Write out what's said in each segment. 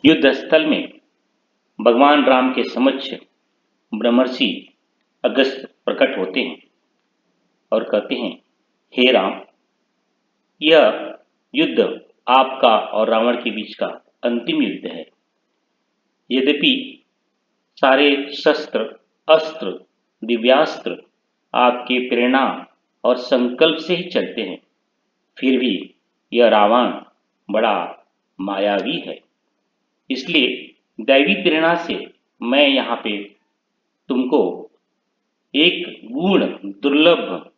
युद्ध स्थल में भगवान राम के समक्ष ब्रह्मर्षि अगस्त प्रकट होते हैं और कहते हैं, हे राम, यह युद्ध आपका और रावण के बीच का अंतिम युद्ध है। यद्यपि सारे शस्त्र, अस्त्र, दिव्यास्त्र आपके प्रेरणा और संकल्प से ही चलते हैं, फिर भी यह रावण बड़ा मायावी है। इसलिए दैवी प्रेरणा से मैं यहाँ पे तुमको एक गुण दुर्लभ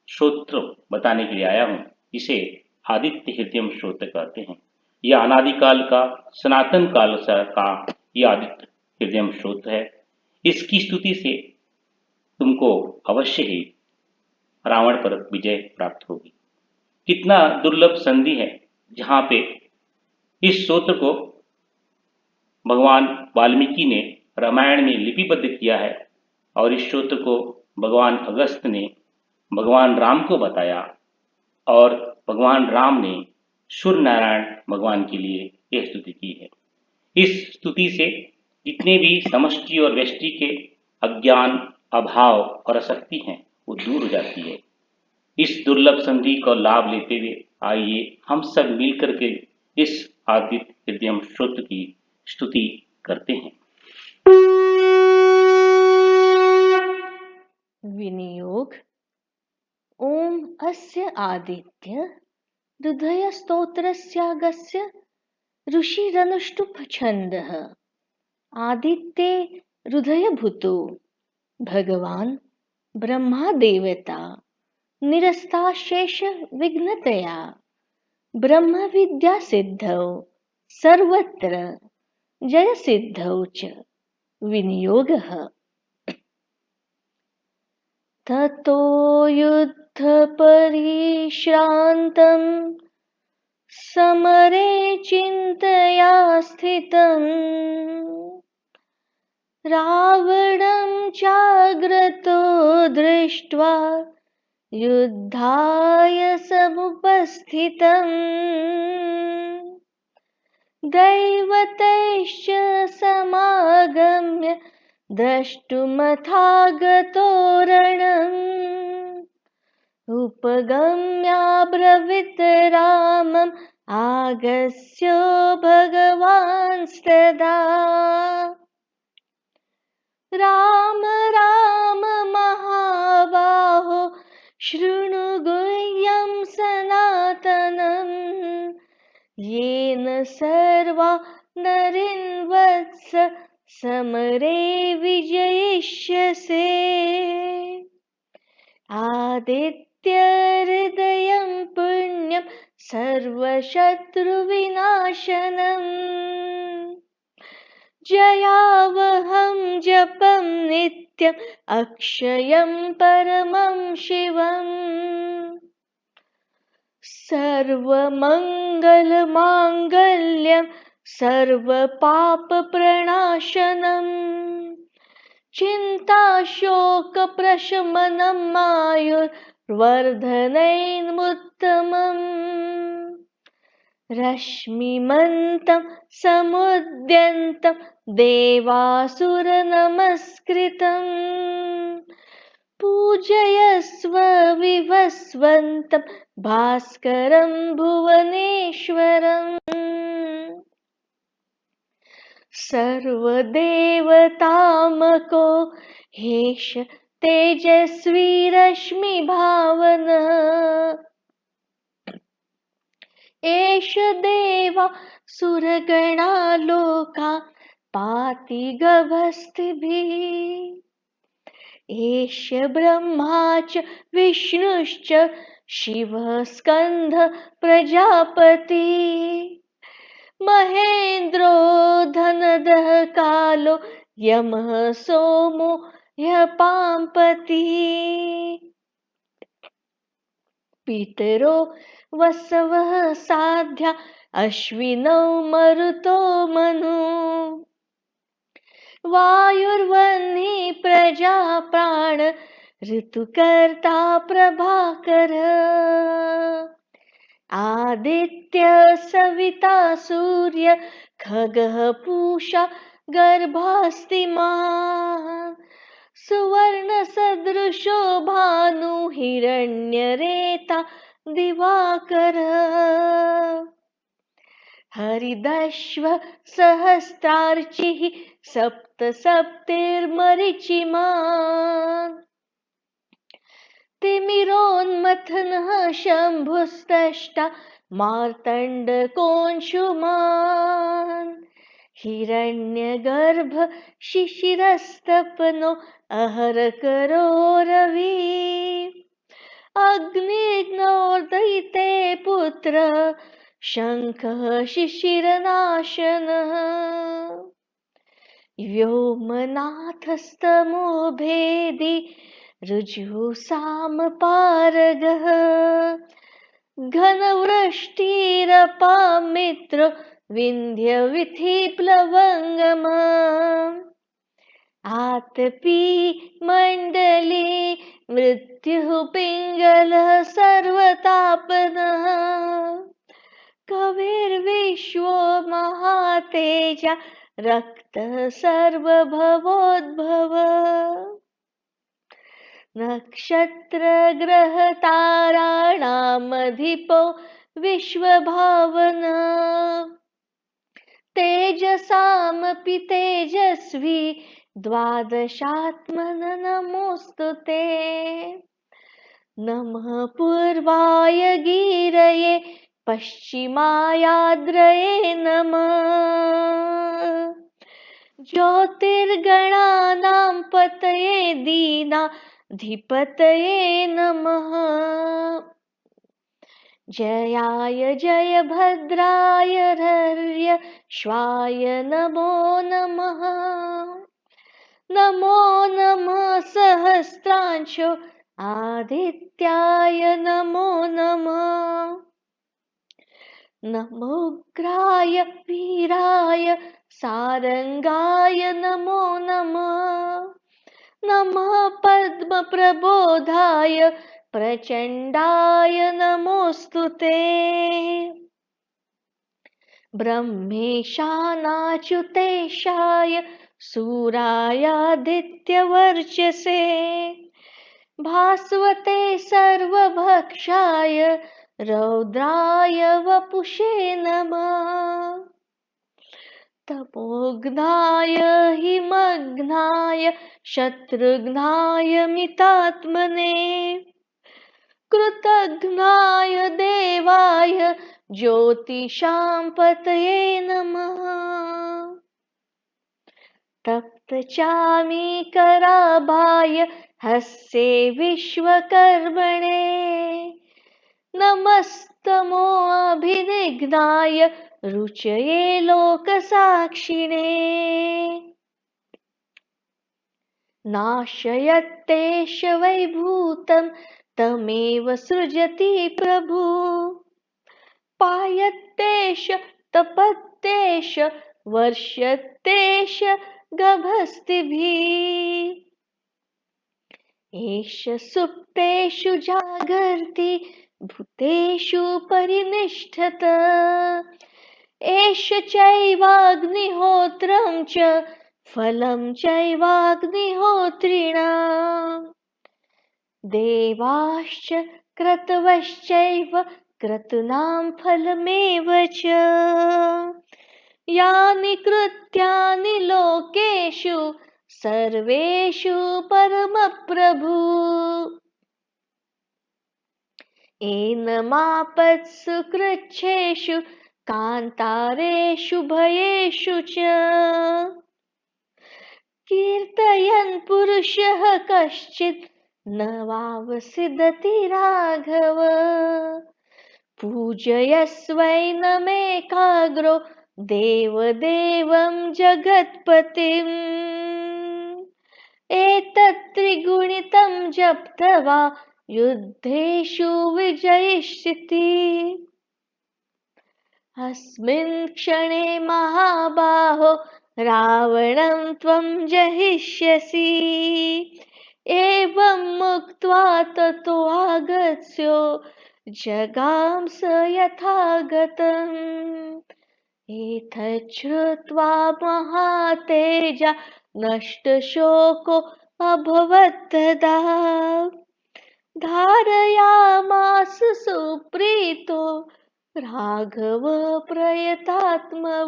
श्रोत्र बताने के लिए आया हूँ। इसे आदित्य हृदयम श्रोत्र कहते हैं। यह अनादिकाल का, सनातन काल का यह आदित्य हृदयम श्रोत्र है। इसकी स्तुति से तुमको अवश्य ही रावण पर विजय प्राप्त होगी। कितना दुर्लभ संधि है जहाँ पे इस स्तोत्र को भगवान वाल्मीकि ने रामायण में लिपिबद्ध किया है और इस स्तोत्र को भगवान अगस्त ने भगवान राम को बताया और भगवान राम ने सूर्य नारायण भगवान के लिए यह स्तुति की है। इस स्तुति से जितने भी समष्टि और व्यष्टि के अज्ञान, अभाव और आसक्ति हैं वो दूर हो जाती है। इस दुर्लभ संधि का लाभ लेते हुए आइए हम सब मिलकर के इस आदित्य हृदयम स्तोत्र की स्तुति करते हैं। विनियोग। ओम अस्य आदित्य हृदय स्तोत्रस्यागस्य ऋषिरनुष्टुप छन्दः आदित्ये हृदयभूतो भगवान् ब्रह्मा देवता निरस्ताशेष विघ्नतया ब्रह्म विद्या सिद्धौ सर्वत्र जय सिद्धौ च विनियोगः। ततो युद्ध परिश्रान्तं समरे चिन्तया स्थितं रावणं चाग्रतो दृष्ट्वा युद्धाय समुपस्थितम् दैवतैश्च समागम्य द्रष्टुमथागतो रणम् उपगम्याब्रवीत् रामम् आगस्यो भगवांस्तदा राम राम महाबाहो शृणु गुह्यं सनातनम् येन सर्वा नरिन्वत्स समरे विजयिष्यसे आदित्य हृदयं पुण्यं सर्वशत्रुविनाशनम् जयावहं जपं नित्यं अक्षयं परमं शिवम् सर्वमङ्गलमाङ्गल्यं सर्वपापप्रणाशनम् चिन्ताशोकप्रशमनं आयुर्वर्धनैर्मुत्तमम् रश्मिमन्तं समुद्यन्तं देवासुरनमस्कृतम् पूजयस्व विवस्वन्तं भास्करं भुवनेश्वरम् सर्वदेवतामको हेश तेजस्वी रश्मिभावनः एष देवा सुरगणा लोका पाति गभस्तिभिः एष ब्रह्मा च विष्णुश्च शिवः स्कन्दः प्रजापति महेन्द्रो धनदः कालो यमः सोमो ह्यः पाम्पतिः पितरो वसवः साध्या अश्विनौ मरुतो मनु वायुर्वह्नि प्रजा प्राण ऋतुकर्ता प्रभाकर आदित्य सविता सूर्य खगः पूषा गर्भास्ति मान् सुवर्णसदृशो भानु हिरण्यरेता दिवाकर हरिदश्व सहस्रार्चिः सप्तसप्तिर्मरीचिमान् तिमिरोन्मथनः शम्भुस्त्रष्टा मार्तण्डकोऽंशुमान् हिरण्यगर्भ शिशिरस्तपनो अहरकरो रवि अग्निग्नोर्दयिते पुत्र शङ्खः शिशिरनाशनः व्योमनाथस्तमो भेदी ऋजुसामपारगः घनवृष्टिरपामित्र विन्ध्यविधिप्लवङ्गम आतपी मण्डले मृत्युः पिङ्गलः सर्वतापनः कविर्विश्वो महातेजा रक्तः सर्वभवोद्भव नक्षत्रग्रहताराणामधिपो विश्वभावना तेजसामपि तेजस्वी द्वादशात्मन नमोऽस्तु ते नमः पूर्वाय गिरये पश्चिमायाद्रये नमः ज्योतिर्गणानां पतये दीनाधिपतये नमः जयाय जयभद्राय हर्यश्वाय नमो नमः नमो नमः सहस्रांशो आदित्याय नमो नमः नमोग्राय वीराय सारंगाय नमो नमः नमः पद्मप्रबोधाय प्रचण्डाय नमोऽस्तु ते ब्रह्मेशानाच्युतेशाय सूरायादित्यवर्चसे भास्वते सर्वभक्षाय रौद्राय वपुषे नमः तपोघ्नाय हिमघ्नाय शत्रुघ्नाय मितात्मने कृतघ्नाय देवाय ज्योतिषां पतये नमः तप्तचामीकराभाय हस्ते विश्वकर्मणे नमस्तमोऽभिनिघ्नाय रुचये लोकसाक्षिणे नाशयत्तेष वैभूतं तमेव सृजति प्रभु पायत्तेष तपत्तेष वर्षत्तेष गभस्तिभिः एष सुप्तेषु जागर्ति भूतेषु परिनिष्ठत एष चैवाग्निहोत्रं च फलं चैवाग्निहोत्रिणाम् देवाश्च क्रतवश्चैव क्रतूनां फलमेव च यानि कृत्यानि लोकेषु सर्वेषु परमप्रभु एनमापत्सु कृच्छ्रेषु कान्तारेषु भयेषु च कीर्तयन् पुरुषः कश्चित् न वावसिदति राघव पूजयस्वैनमेकाग्रो देवदेवं जगत्पतिम् एतत्त्रिगुणितं जप्त्वा युद्धेषु विजयिष्यति अस्मिन् क्षणे महाबाहो रावणं त्वं जहिष्यसि एवं मुक्त्वा ततो आगत्स्यो जगाम स यथागतम् एतच्छ्रुत्वा महातेजा नष्टशोको अभवत् तदा धारयामास सुप्रीतो राघव प्रयतात्मवान्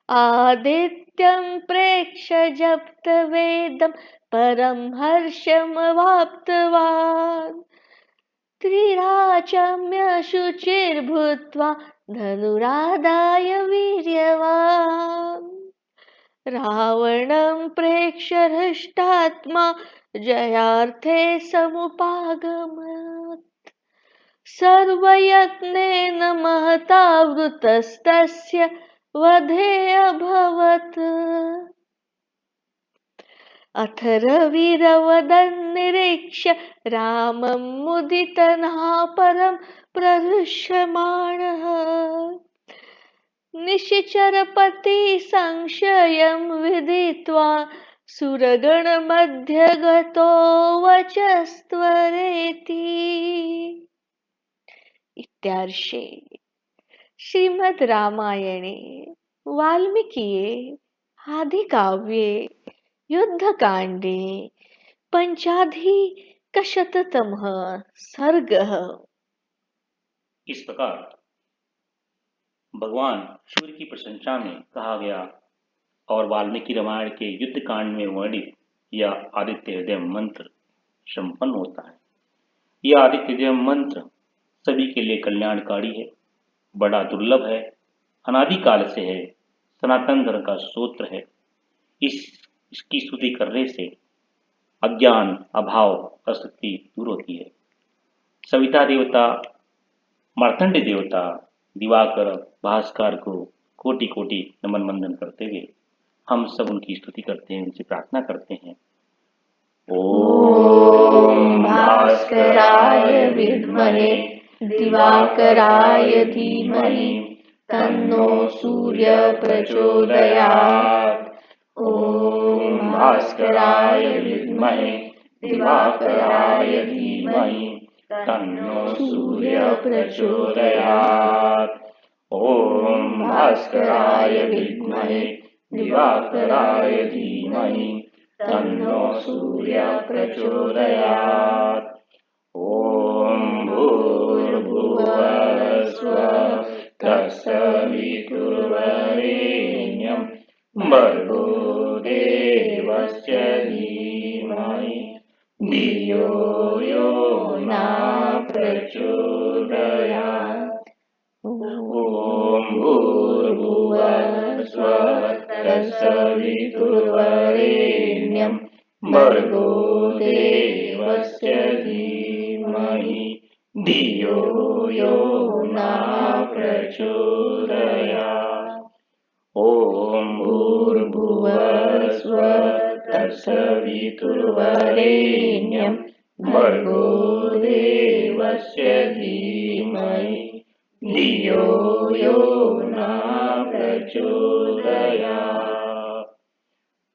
आदित्यं प्रेक्ष्य जप्तवेदं परं हर्षमवाप्तवान् त्रिराचम्य शुचिर्भूत्वा धनुरादाय वीर्यवान् रावणं प्रेक्ष्य हृष्टात्मा जयार्थे समुपागमत् सर्वयत्नेन महता वृतस्तस्य वधे अभवत् अथ रविरवदन्निरीक्ष्य रामं मुदितः परं प्रहृष्यमाणः निशिचरपति संशयं विदित्वा सुरगणमध्ये गतो वचस्त्वरेति इत्यार्षे श्रीमद् रामायणे वाल्मीकिये आदिकाव्ये युद्धकांडे पंचाधिकशततमः सर्गः। इस प्रकार भगवान सूर्य की प्रशंसा में कहा गया और वाल्मीकि रामायण के युद्ध कांड में वर्णित यह आदित्य हृदय मंत्र संपन्न होता है। यह आदित्य हृदय मंत्र सभी के लिए कल्याणकारी है, बड़ा दुर्लभ है, अनादिकाल से है, सनातन धर्म का स्तोत्र है। इसकी स्तुति करने से अज्ञान, अभाव, असक्ति दूर होती है। सविता देवता, मार्तंड देवता, दिवाकर, भास्कर को कोटि कोटि नमन वंदन करते हुए हम सब उनकी स्तुति करते हैं, उनसे प्रार्थना करते हैं। ओम भास्कराय विद्महे दिवाकराय धीमहि तन्नो सूर्य प्रचोदयात्। ओम भास्कराय विद्महे दिवाकराय धीमहि तन्नो सूर्य प्रचोदयात्। ओम भास्कराय विद्महे दिवाकराय धीमहि तन्नो सूर्य प्रचोदयात्। ओम भूर्भुवः स्वः तत्सवितुर्वरेण्यं भर्गो देवस्य धीमहि धियो यो न प्रचोदयात्। ओम भूर्भुवः स्वः तत्सवितुर्वरेण्यं भर्गो देवस्य धीमहि धियो यो न प्रचोदयात्। ओम भूर्भुवः स्वः तत्सवितुर्वरेण्यं भर्गो देवस्य धीमहि धियो यो न प्रचोदयात्।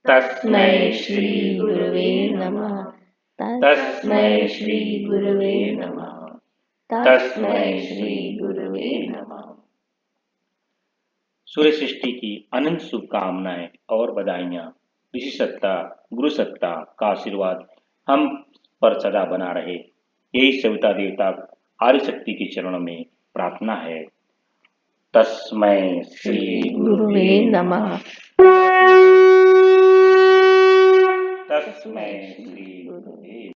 तस्मै श्री गुरुवे नमः। तस्मै श्री गुरुवे नमः। तस्मै श्री गुरुवे नमः। सूर्य सृष्टि की अनंत शुभकामनाएं और बधाइयां। ऋषि सत्ता, गुरु सत्ता का आशीर्वाद हम पर सदा बना रहे, यही सविता देवता आदि शक्ति के चरणों में प्रार्थना है। तस्मै श्री गुरुवे नमः। तस्मै श्री